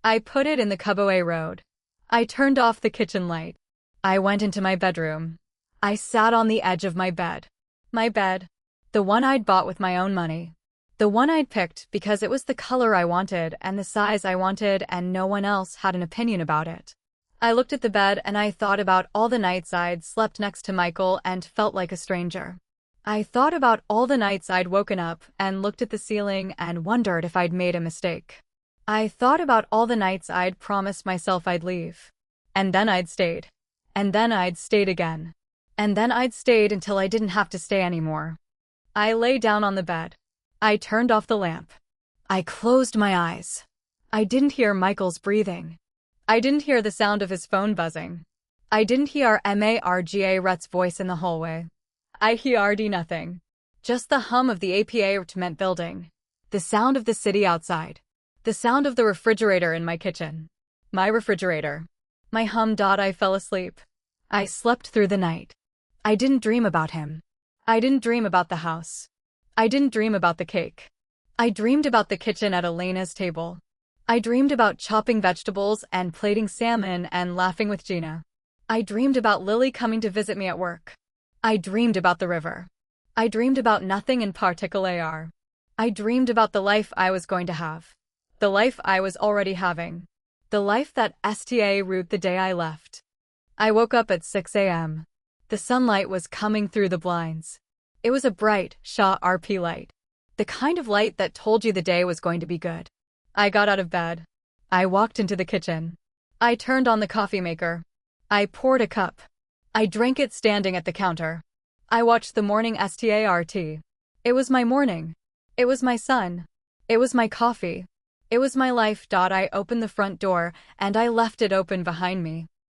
A: I put it in the cubby road. I turned off the kitchen light. I went into my bedroom. I sat on the edge of my bed. My bed. The one I'd bought with my own money. The one I'd picked because it was the color I wanted and the size I wanted and no one else had an opinion about it. I looked at the bed and I thought about all the nights I'd slept next to Michael and felt like a stranger. I thought about all the nights I'd woken up and looked at the ceiling and wondered if I'd made a mistake. I thought about all the nights I'd promised myself I'd leave. And then I'd stayed. And then I'd stayed again. And then I'd stayed until I didn't have to stay anymore. I lay down on the bed. I turned off the lamp. I closed my eyes. I didn't hear Michael's breathing. I didn't hear the sound of his phone buzzing. I didn't hear Marga Rhett's voice in the hallway. I heard nothing. Just the hum of the apartment building. The sound of the city outside. The sound of the refrigerator in my kitchen. My refrigerator. My hum. I fell asleep. I slept through the night. I didn't dream about him. I didn't dream about the house. I didn't dream about the cake. I dreamed about the kitchen at Elena's table. I dreamed about chopping vegetables and plating salmon and laughing with Gina. I dreamed about Lily coming to visit me at work. I dreamed about the river. I dreamed about nothing in particular. I dreamed about the life I was going to have. The life I was already having. The life that sta root the day I left. I woke up at 6 a.m. The sunlight was coming through the blinds. It was a bright, sharp light. The kind of light that told you the day was going to be good. I got out of bed. I walked into the kitchen. I turned on the coffee maker. I poured a cup. I drank it standing at the counter. I watched the morning start. It was my morning. It was my sun. It was my coffee. It was my life. I opened the front door, and I left it open behind me.